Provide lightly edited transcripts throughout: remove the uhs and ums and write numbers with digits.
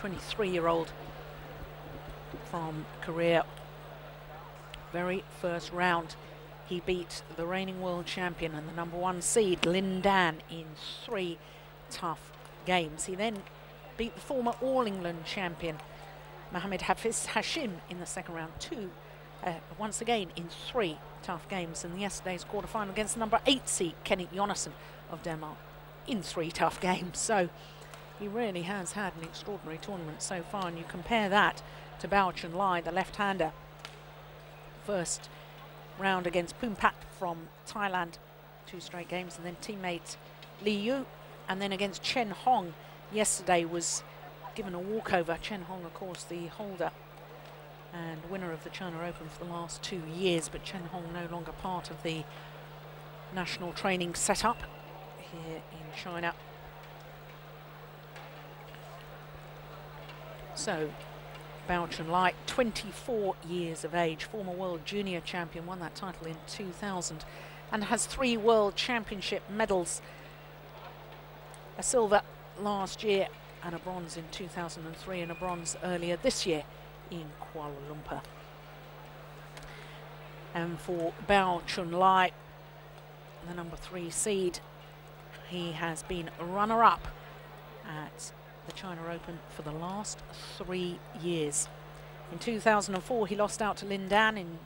23-year-old from Korea. Very first round, he beat the reigning world champion and the #1 seed Lin Dan in 3 tough games. He then beat the former All England champion Mohammed Hafiz Hashim in the second round, once again in 3 tough games. And yesterday's quarterfinal against the #8 seed Kenneth Jonassen of Denmark in 3 tough games. So he really has had an extraordinary tournament so far, and you compare that to Bao Chunlai, the left-hander. First round against Poompat from Thailand, 2 straight games, and then teammate Li Yu, and then against Chen Hong yesterday was given a walkover. Chen Hong, of course, the holder and winner of the China Open for the last 2 years, but Chen Hong no longer part of the national training setup here in China. So Bao Chunlai, 24 years of age, former world junior champion, won that title in 2000 and has 3 world championship medals, a silver last year and a bronze in 2003 and a bronze earlier this year in Kuala Lumpur. And for Bao Chunlai, the #3 seed, he has been runner-up at the China Open for the last 3 years. In 2004 he lost out to Lin Dan, in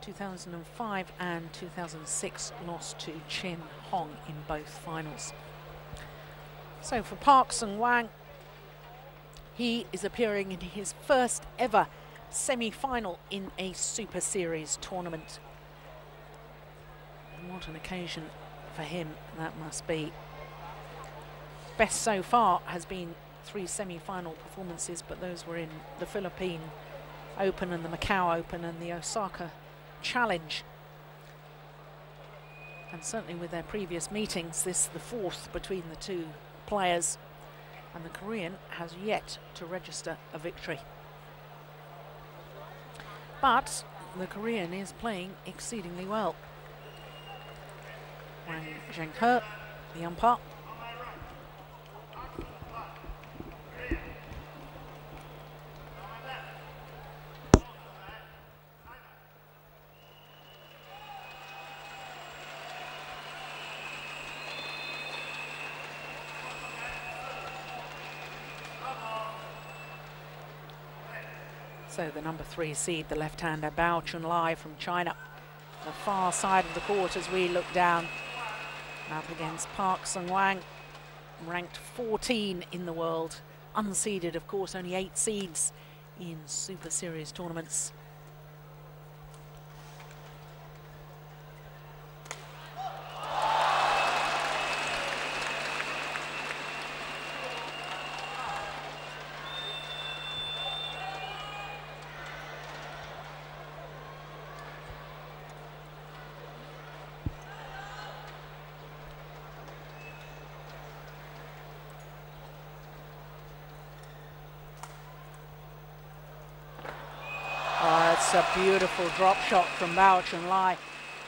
2005 and 2006 lost to Chen Hong in both finals. So for Park Sung-wang, he is appearing in his first ever semi-final in a Super Series tournament. And what an occasion for him that must be. Best so far has been 3 semi-final performances, but those were in the Philippine Open and the Macau Open and the Osaka Challenge. And certainly with their previous meetings, this is the 4th between the 2 players, and the Korean has yet to register a victory. But the Korean is playing exceedingly well. Wang Zhenghe, the umpire. So the #3 seed, the left-hander Bao Chunlai from China, the far side of the court as we look down, up against Park Sung-wang, ranked 14 in the world, unseeded, of course, only 8 seeds in Super Series tournaments. It's a beautiful drop shot from Bao Chunlai.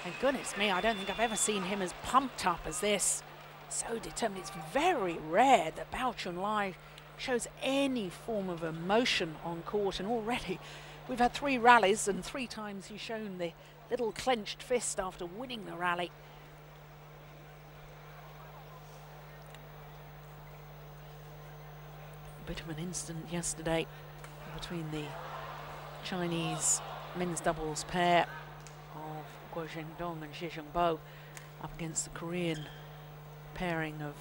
And goodness me, I don't think I've ever seen him as pumped up as this. So determined. It's very rare that Bao Chunlai shows any form of emotion on court. And already we've had 3 rallies and 3 times he's shown the little clenched fist after winning the rally. A bit of an incident yesterday between the Chinese men's doubles pair of Guo Zhendong and Xie Zhengbo up against the Korean pairing of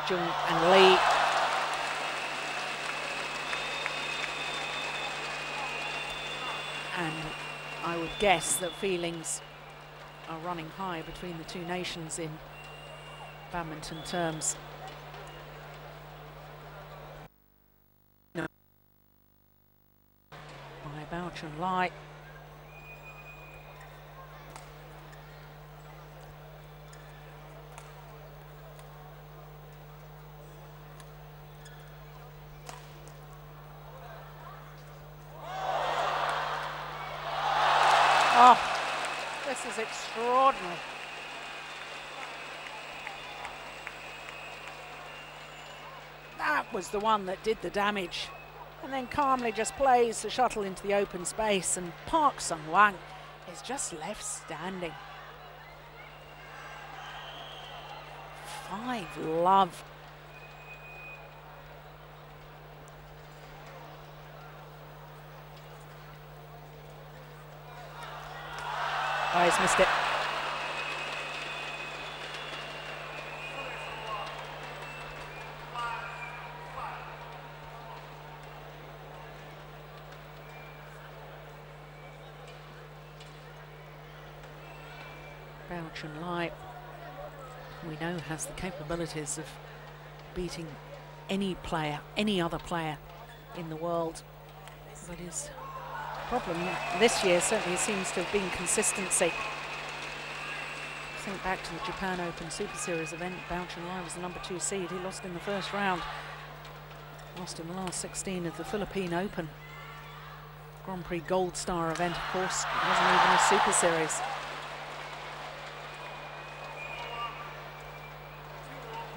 Jung and Lee. And I would guess that feelings are running high between the 2 nations in badminton terms. Bao Chunlai. Oh, this is extraordinary. That that was the one that did the damage. And then calmly just plays the shuttle into the open space, and ParkSH is just left standing. 5-love. Oh, he's missed it. BaoCL, we know, has the capabilities of beating any player, any other player in the world. But his problem this year certainly seems to have been consistency. Think back to the Japan Open Super Series event. BaoCL was the #2 seed. He lost in the first round. Lost in the last 16 of the Philippine Open. Grand Prix Gold Star event, of course. It wasn't even a Super Series.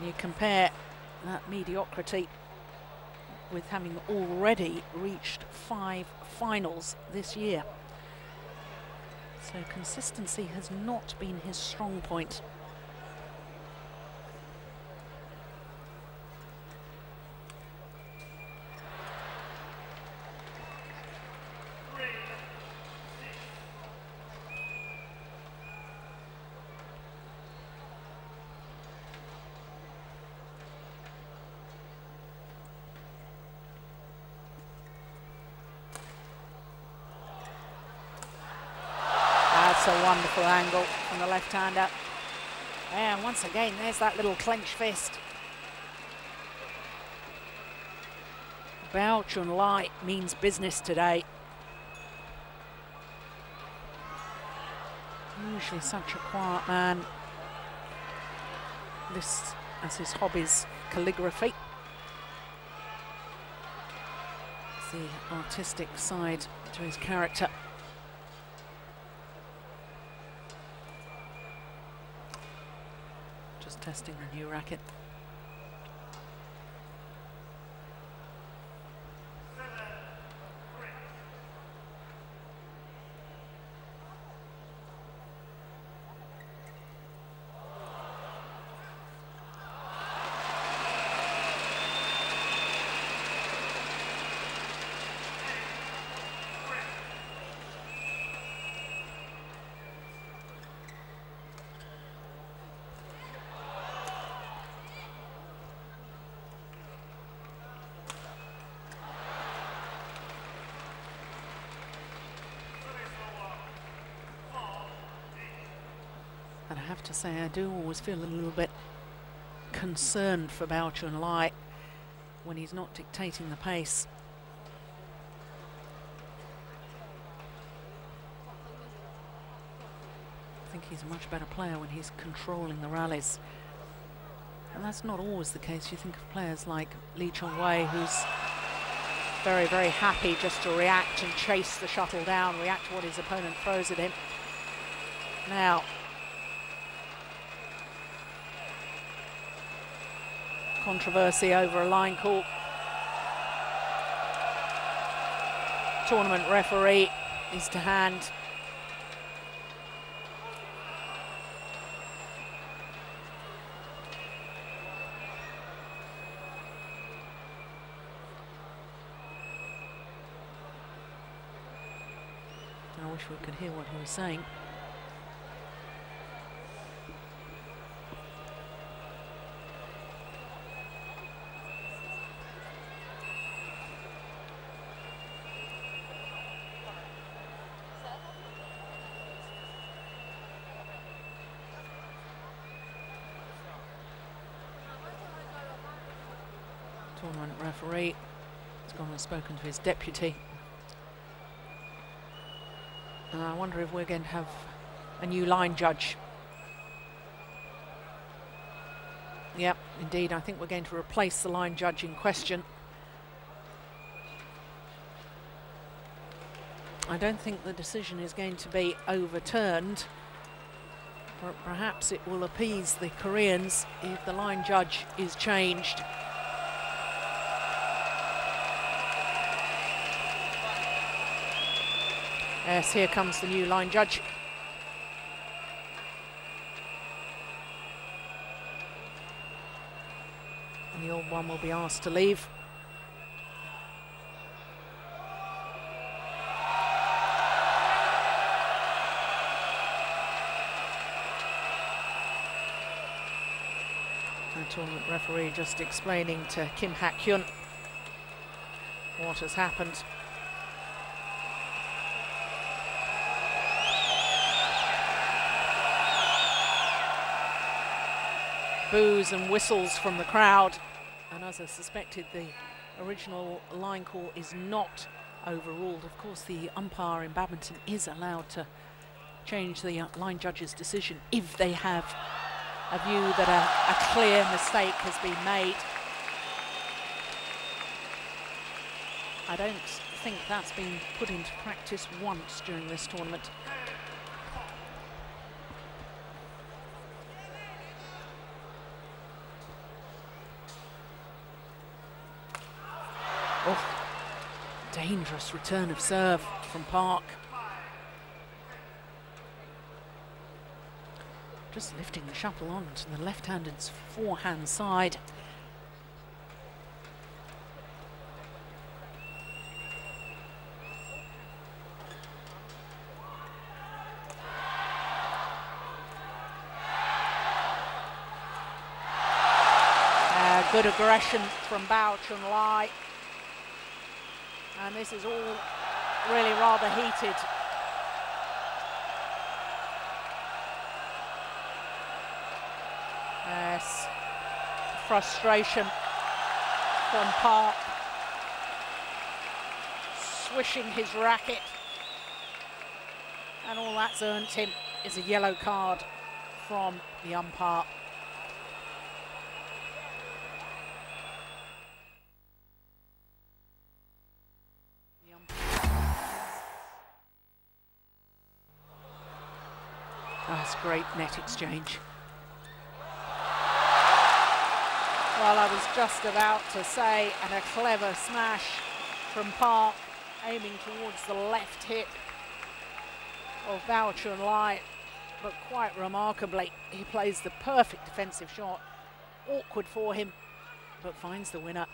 You compare that mediocrity with having already reached 5 finals this year. So consistency has not been his strong point. That's a wonderful angle from the left-hander. And once again, there's that little clenched fist. BaoCL means business today. Usually such a quiet man. This, as his hobbies, calligraphy. It's the artistic side to his character. Just testing the new racket. And I have to say, I do always feel a little bit concerned for BaoCL when he's not dictating the pace. I think he's a much better player when he's controlling the rallies. And that's not always the case. You think of players like Lee Chong-wei, who's very, very happy just to react and chase the shuttle down, react to what his opponent throws at him. Now, controversy over a line call. Tournament referee is to hand. I wish we could hear what he was saying. Tournament referee has gone and spoken to his deputy. And I wonder if we're going to have a new line judge. Yep, indeed, I think we're going to replace the line judge in question. I don't think the decision is going to be overturned, but perhaps it will appease the Koreans if the line judge is changed. Yes, here comes the new line judge. And the old one will be asked to leave. The tournament referee just explaining to Kim Hak-hyun what has happened. Boos and whistles from the crowd, and as I suspected, the original line call is not overruled. Of course, the umpire in badminton is allowed to change the line judge's decision if they have a view that a clear mistake has been made. I don't think that's been put into practice once during this tournament. Oh, dangerous return of serve from Park. Just lifting the shuttle on to the left-handed's forehand side. Good aggression from Bao Chunlai. And this is all really rather heated. Yes, frustration from Park, swishing his racket, and all that's earned him is a yellow card from the umpire. That's great net exchange. Well, I was just about to say, and a clever smash from Park, aiming towards the left hip of Bao Chunlai, but quite remarkably, he plays the perfect defensive shot. Awkward for him, but finds the winner.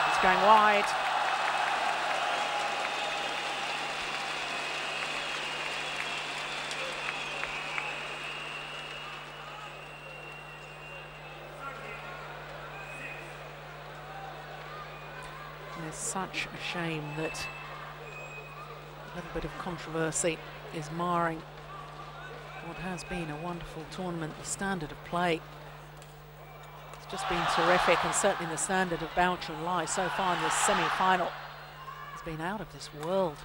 It's going wide. It's such a shame that a little bit of controversy is marring what has been a wonderful tournament. The standard of play has just been terrific, and certainly the standard of Bao Chunlai so far in this semi-final has been out of this world.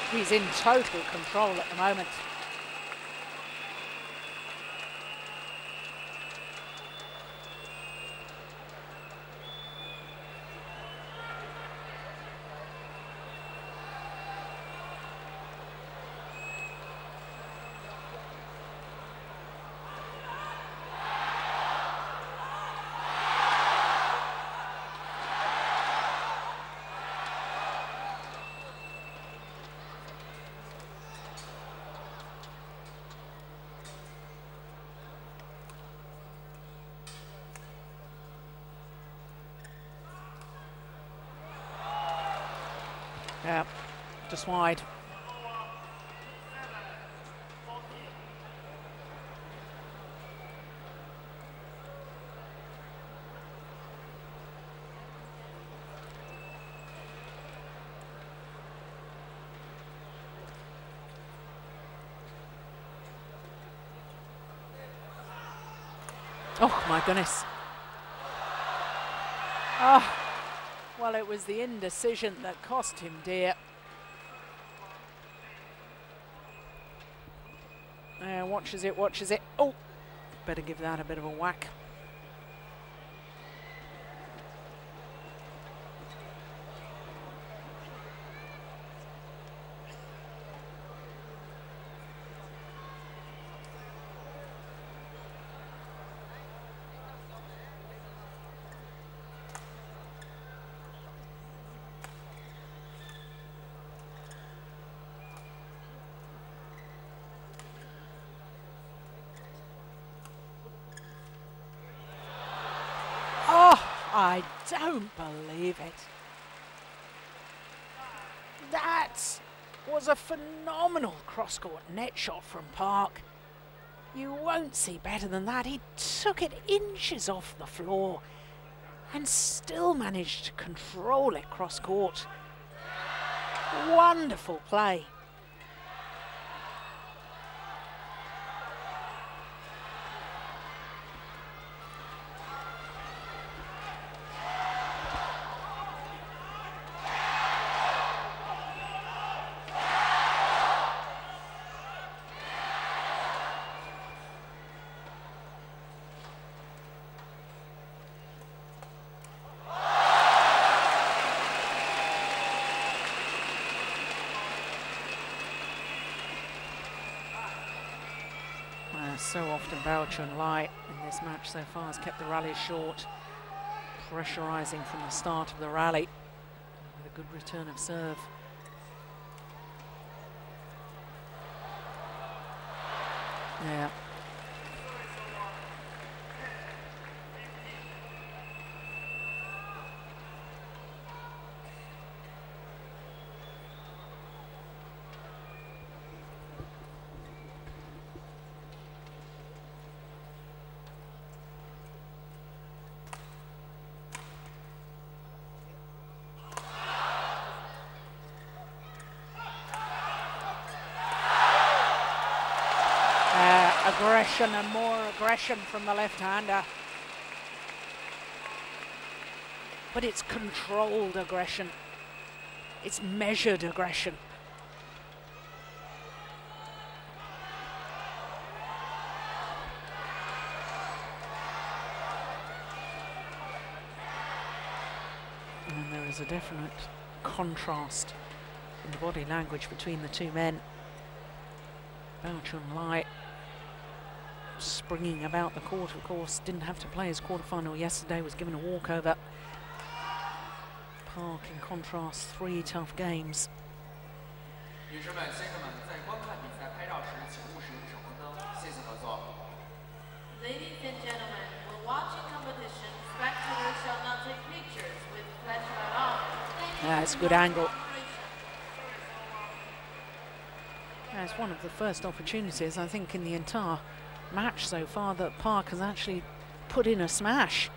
He's in total control at the moment. Yeah, just wide. Oh my goodness. Oh. Well, it was the indecision that cost him dear. Watches it, watches it. Oh, better give that a bit of a whack. I don't believe it. That was a phenomenal cross-court net shot from Park. You won't see better than that. He took it inches off the floor and still managed to control it cross-court. Wonderful play. So often BaoCL in this match so far has kept the rally short, pressurising from the start of the rally with a good return of serve. Yeah. Aggression and more aggression from the left-hander. But it's controlled aggression. It's measured aggression. And there is a definite contrast in the body language between the two men. BaoCL springing about the court, of course, didn't have to play his quarterfinal yesterday, was given a walkover. Park, in contrast, 3 tough games. Ladies and gentlemen, when watching competition, spectators shall not take pictures with flash light on. Yeah, it's a good angle. Yeah, it's one of the first opportunities, I think, in the entire match so far that Park has actually put in a smash.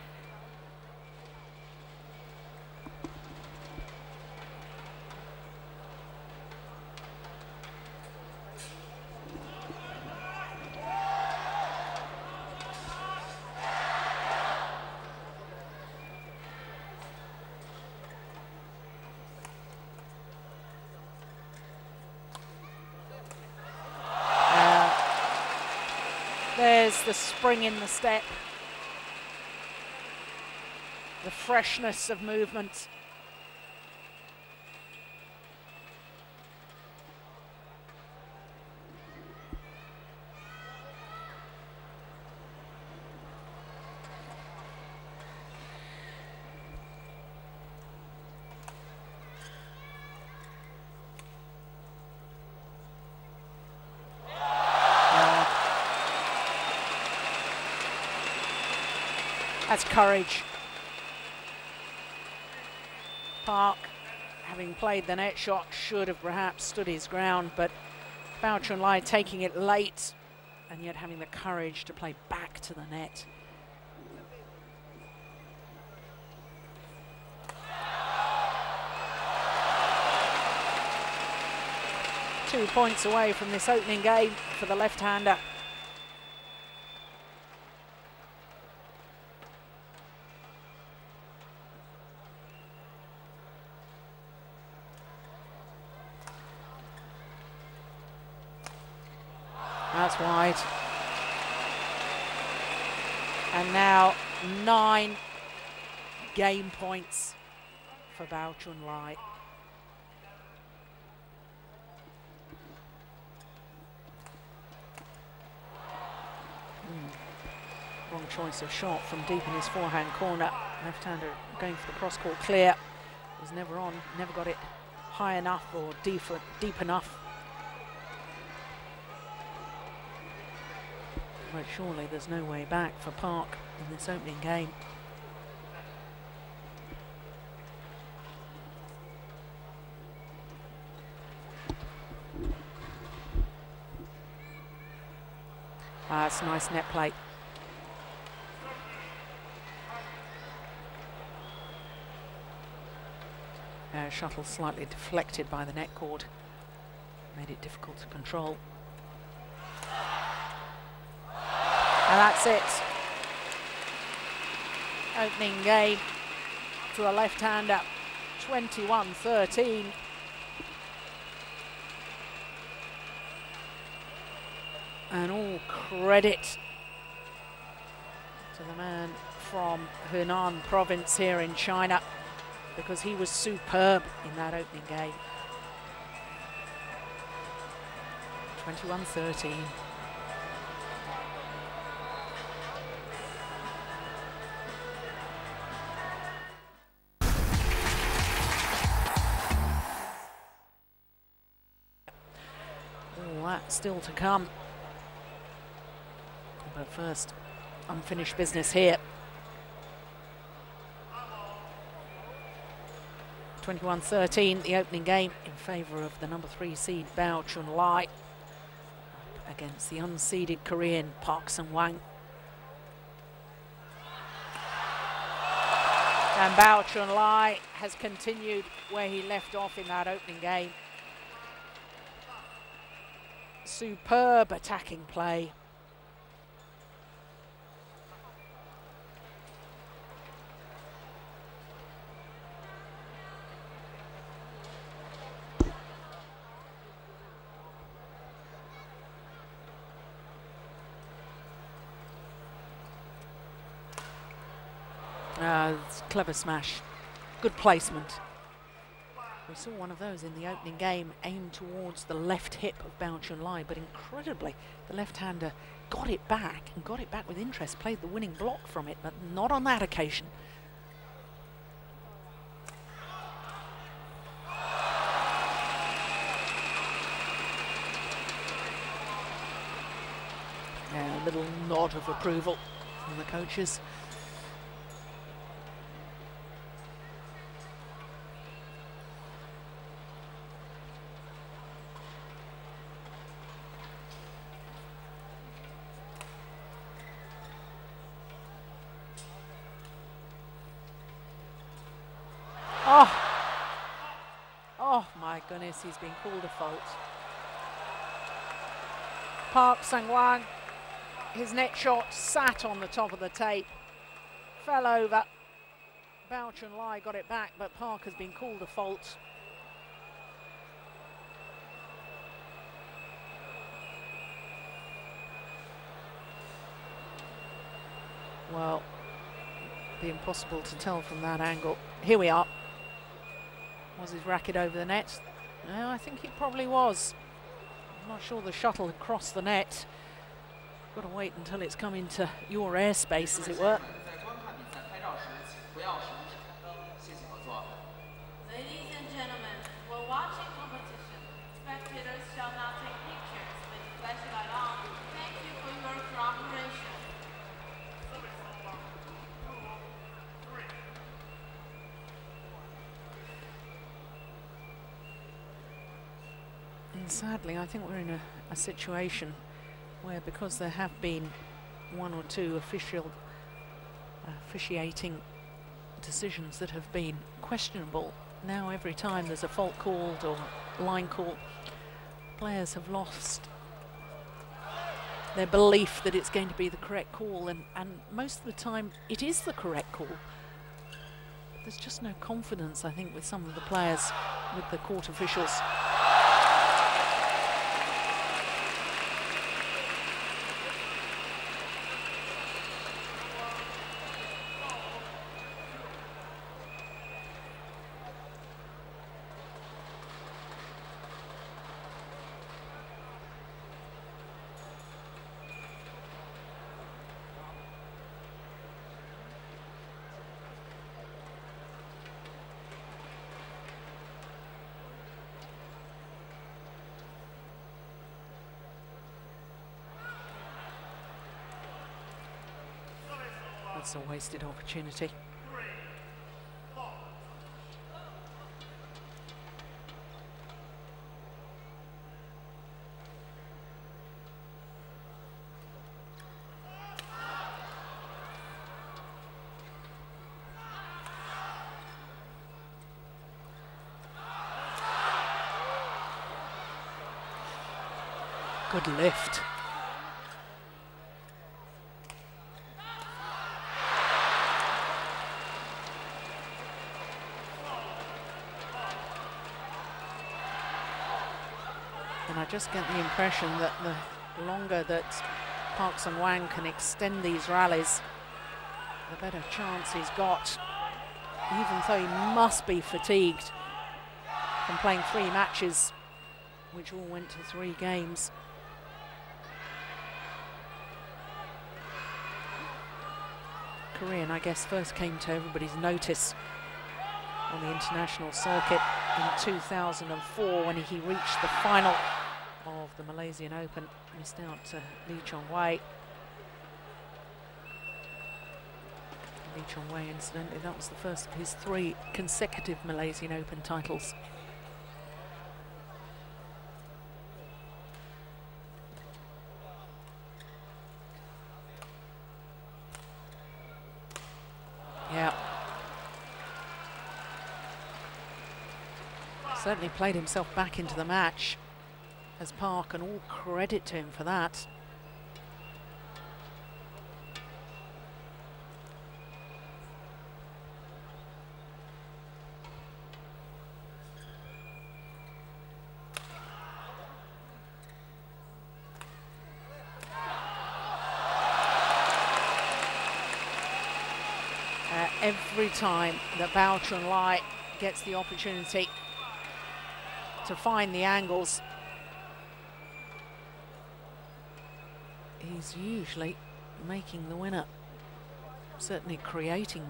There's the spring in the step, the freshness of movement. That's courage. Park, having played the net shot, should have perhaps stood his ground, but BaoCL taking it late and yet having the courage to play back to the net. Two points away from this opening game for the left-hander. That's wide. And now 9 game points for BaoCL. Wrong choice of shot from deep in his forehand corner. Left-hander going for the cross-court clear. Was never on, never got it high enough or deep enough. But surely there's no way back for Park in this opening game. that's nice net play. Shuttle slightly deflected by the net cord. Made it difficult to control. And that's it. Opening game to a left-hander, 21-13. And all credit to the man from Henan province here in China, because he was superb in that opening game. 21-13. All that still to come. But first, unfinished business here. 21-13, the opening game in favour of the number 3 seed BaoCL against the unseeded Korean ParkSH. And BaoCL has continued where he left off in that opening game. Superb attacking play. Clever smash, good placement. We saw one of those in the opening game aimed towards the left hip of BaoCL, but incredibly the left-hander got it back, and got it back with interest, played the winning block from it, but not on that occasion. A little nod of approval from the coaches. Oh my goodness, he's been called a fault. ParkSH, his net shot sat on the top of the tape, fell over. BaoCL got it back, but Park has been called a fault. Well, be impossible to tell from that angle. Here we are. Was his racket over the net? No, I think he probably was. I'm not sure the shuttle had crossed the net. Got to wait until it's come into your airspace, as it were. Ladies and gentlemen, we're watching competition. Spectators shall not take pictures with flashlight on. Thank you for your cooperation. And sadly, I think we're in a situation where, because there have been one or two officiating decisions that have been questionable, now every time there's a fault called or line call, players have lost their belief that it's going to be the correct call, and most of the time it is the correct call. But there's just no confidence, I think, with some of the players, with the court officials. That's a wasted opportunity. Good lift. And I just get the impression that the longer that ParkSH can extend these rallies, the better chance he's got, even though he must be fatigued from playing 3 matches, which all went to 3 games. Korean, I guess, first came to everybody's notice on the international circuit in 2004 when he reached the final of the Malaysian Open, missed out to Lee Chong-wei. Lee Chong-wei, incidentally, that was the first of his 3 consecutive Malaysian Open titles. Yeah. Certainly played himself back into the match as Park, and all credit to him for that. Every time that BaoCL gets the opportunity to find the angles, he's usually making the winner, certainly creating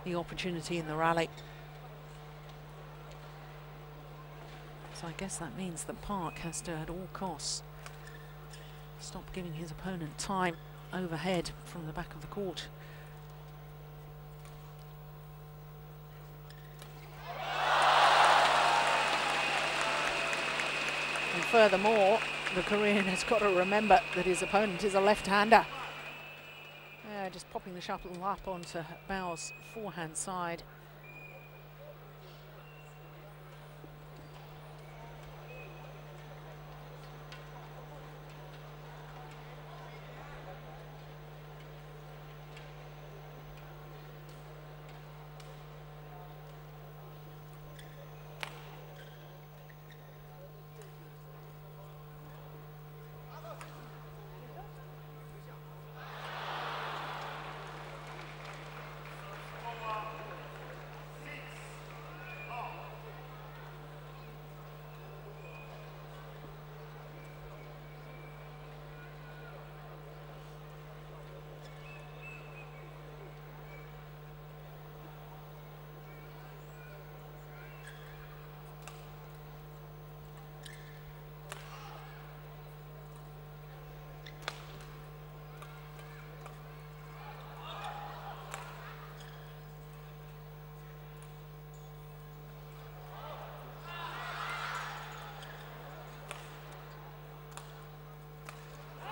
the opportunity in the rally. So I guess that means that Park has to, at all costs, stop giving his opponent time overhead from the back of the court. And furthermore, the Korean has got to remember that his opponent is a left-hander. Just popping the shuttle up onto Bao's forehand side.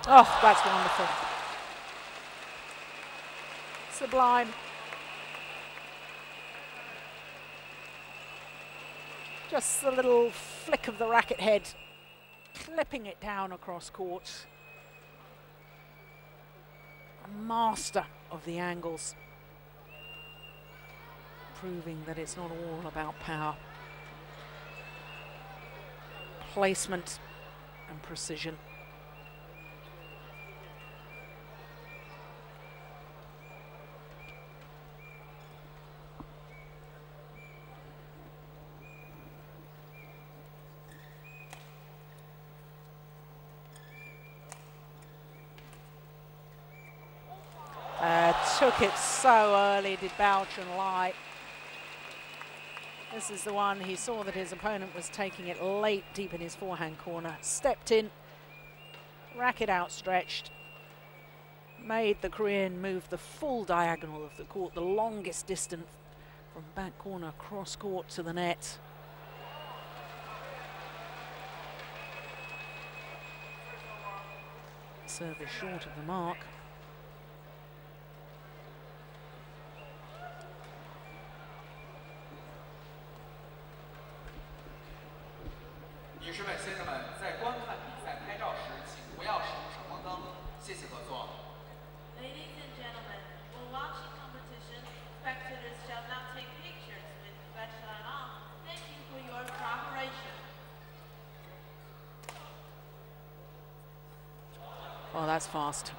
Oh, that's wonderful. Sublime. Just the little flick of the racket head, clipping it down across court. A master of the angles, proving that it's not all about power. Placement and precision. Took it so early, did BaoCL. This is the one he saw that his opponent was taking it late, deep in his forehand corner. Stepped in, racket outstretched, made the Korean move the full diagonal of the court, the longest distance from back corner cross court to the net. Service short of the mark. Ladies and gentlemen, while watching competition, spectators shall not take pictures with flash light on. Thank you for your cooperation. Oh, that's fast.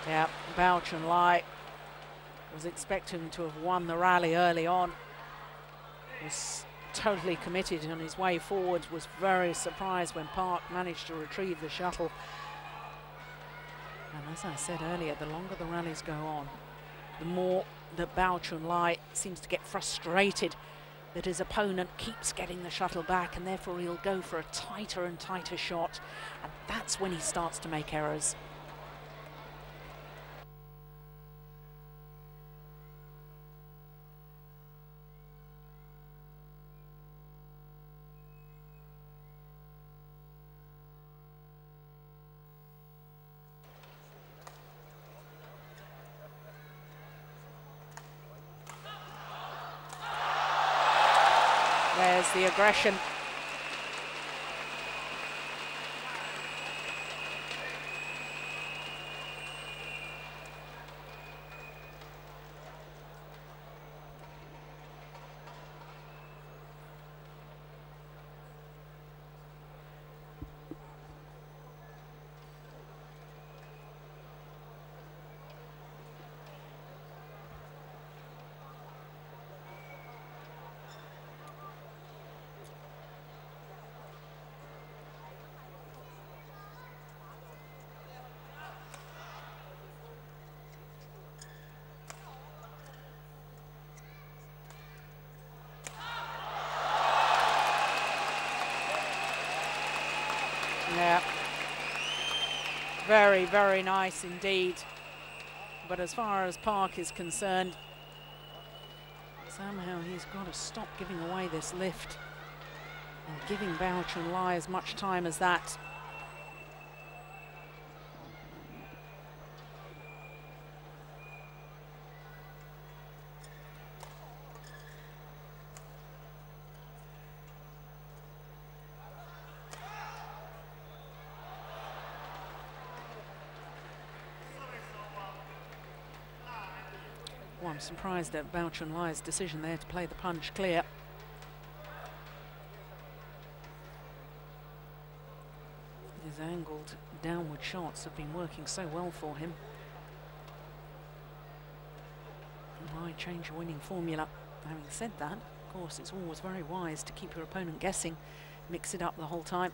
Yeah, BaoCL was expecting to have won the rally early on. Was totally committed on his way forward, was very surprised when Park managed to retrieve the shuttle. And as I said earlier, the longer the rallies go on, the more that BaoCL seems to get frustrated that his opponent keeps getting the shuttle back, and therefore he'll go for a tighter and tighter shot, and that's when he starts to make errors. There's the aggression. Yeah, very, very nice indeed. But as far as Park is concerned, somehow he's got to stop giving away this lift and giving BaoCL as much time as that. Well, I'm surprised at BaoCL's decision there to play the punch clear. His angled downward shots have been working so well for him. Why change a winning formula? Having said that, of course, it's always very wise to keep your opponent guessing, mix it up the whole time.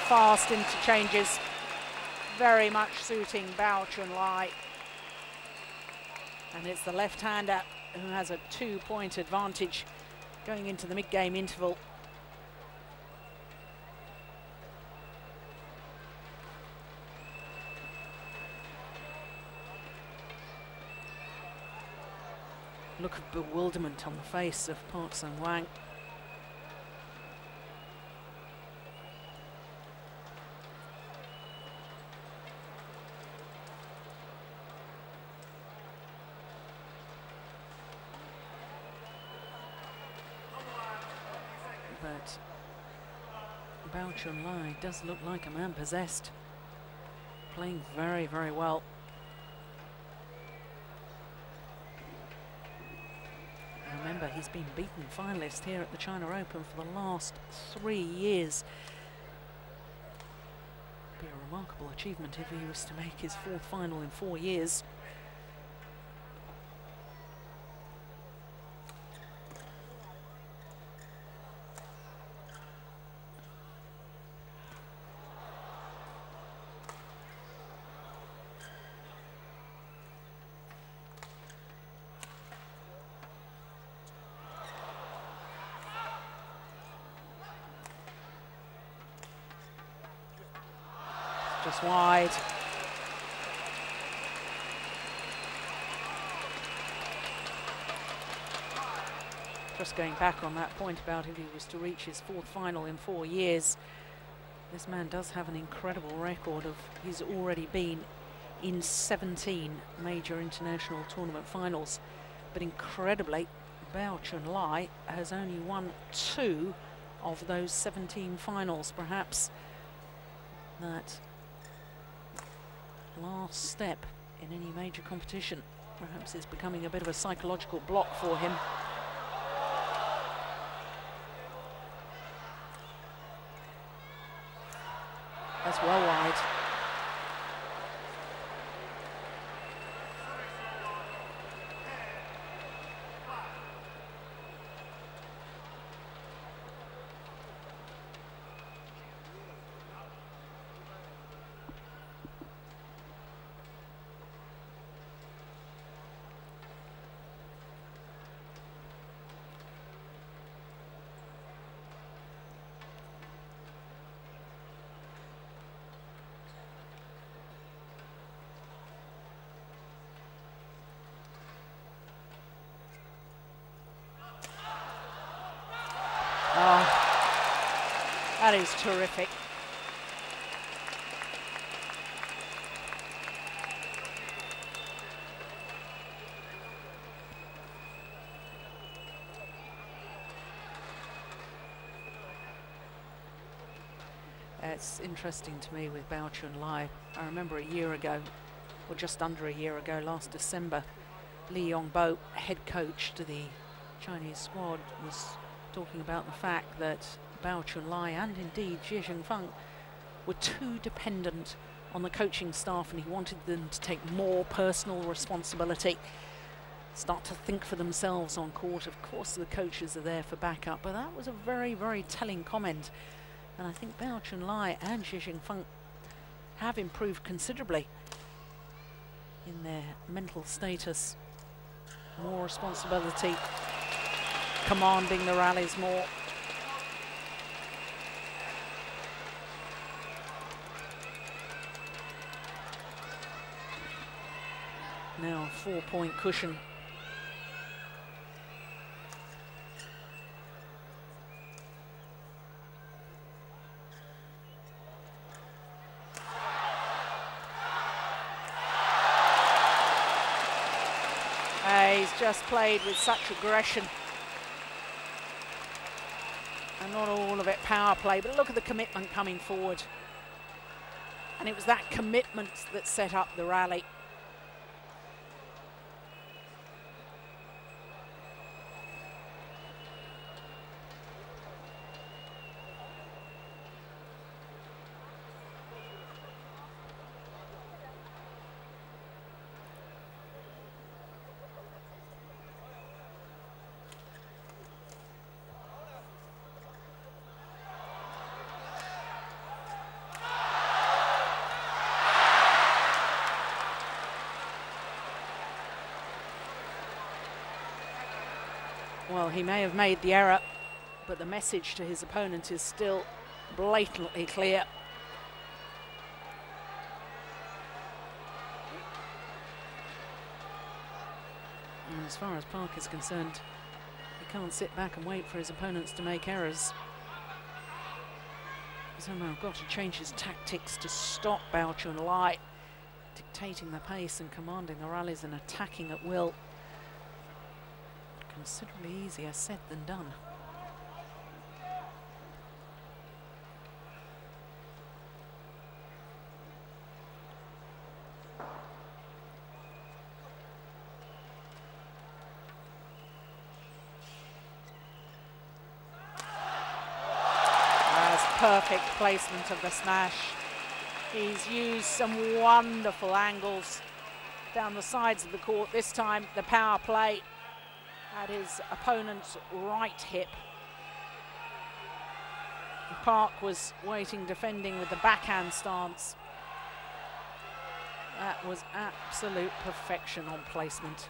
Fast interchanges, very much suiting BaoCL. And it's the left-hander who has a 2-point advantage going into the mid-game interval. Look of bewilderment on the face of ParkSH. But BaoCL does look like a man possessed, playing very, very well. Remember, he's been beaten finalist here at the China Open for the last 3 years. It'd be a remarkable achievement if he was to make his 4th final in 4 years. Just wide. Just going back on that point about if he was to reach his 4th final in 4 years, this man does have an incredible record of, he's already been in 17 major international tournament finals. But incredibly, BaoCL has only won 2 of those 17 finals. Perhaps that last step in any major competition perhaps is becoming a bit of a psychological block for him. That's well wide. Oh, that is terrific. It's interesting to me with BaoCL. I remember a year ago, or just under a year ago, last December, Li Yongbo, head coach to the Chinese squad, was talking about the fact that BaoCL and indeed Xie Jinfeng were too dependent on the coaching staff, and he wanted them to take more personal responsibility, start to think for themselves on court. Of course the coaches are there for backup, but that was a very, very telling comment. And I think BaoCL and Xie Jinfeng have improved considerably in their mental status. More responsibility, commanding the rallies more. Now a 4-point cushion. He's just played with such aggression. And not all of it power play, but look at the commitment coming forward. And it was that commitment that set up the rally. Well, he may have made the error, but the message to his opponent is still blatantly clear. And as far as Park is concerned, he can't sit back and wait for his opponents to make errors. He's somehow got to change his tactics to stop BaoCL dictating the pace and commanding the rallies and attacking at will. Considerably easier said than done. That's perfect placement of the smash. He's used some wonderful angles down the sides of the court. This time the power play at his opponent's right hip. Park was waiting, defending with the backhand stance. That was absolute perfection on placement.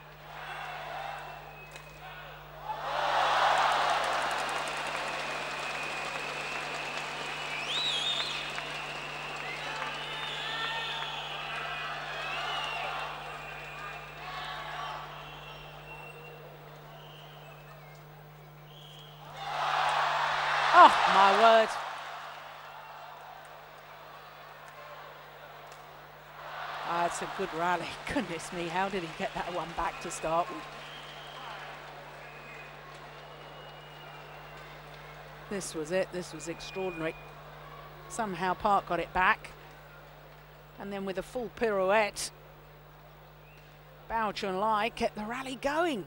Oh, my word. It's that's a good rally. Goodness me, how did he get that one back to start with? This was it. This was extraordinary. Somehow Park got it back. And then with a full pirouette, Bao Chunlai kept the rally going.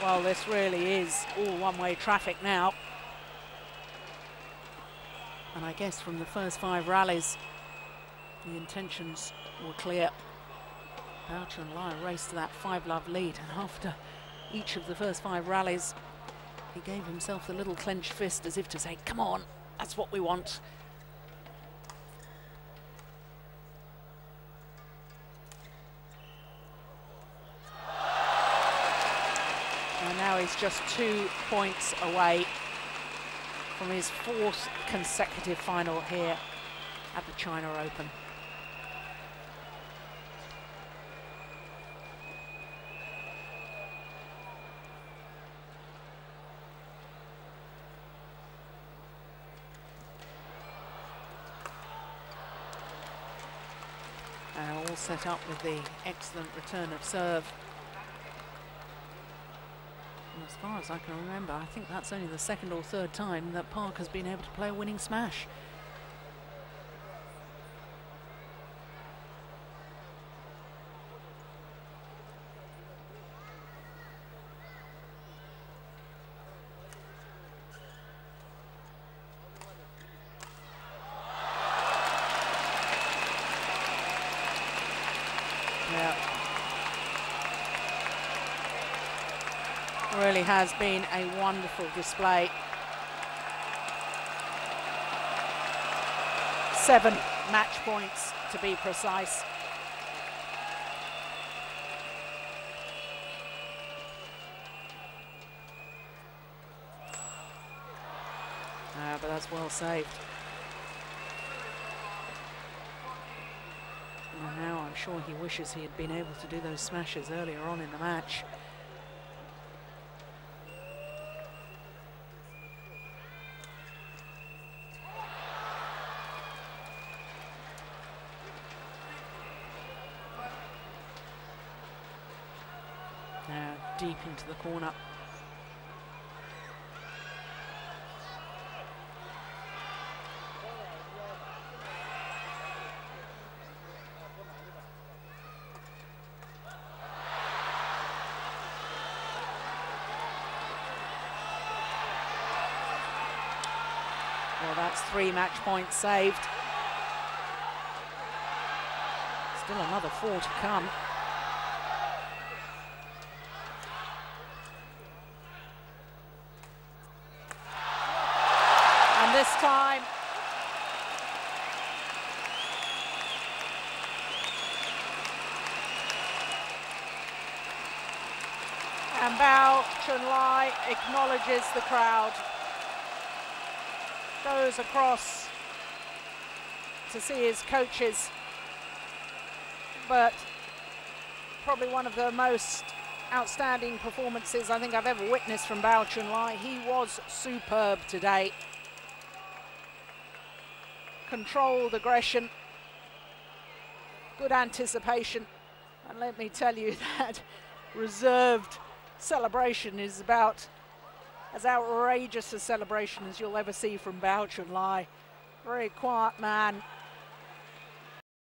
Well, this really is all one-way traffic now. And I guess from the first 5 rallies, the intentions were clear. Bao Chunlai raced to that 5-love lead, and after each of the first 5 rallies, he gave himself the little clenched fist as if to say, come on, that's what we want. And now he's just 2 points away from his 4th consecutive final here at the China Open. All set up with the excellent return of serve. And as far as I can remember, I think that's only the 2nd or 3rd time that Park has been able to play a winning smash. Yeah. Really has been a wonderful display. 7 match points to be precise. But that's well saved. And now I'm sure he wishes he had been able to do those smashes earlier on in the match. Now deep into the corner. Well, that's 3 match points saved. Still another 4 to come. And this time, and Bao Chunlai acknowledges the crowd. Goes across to see his coaches, but probably one of the most outstanding performances I think I've ever witnessed from Bao Chunlai. He was superb today. Controlled aggression, good anticipation, and let me tell you that reserved celebration is about as outrageous a celebration as you'll ever see from Bao Chunlai. Very quiet man,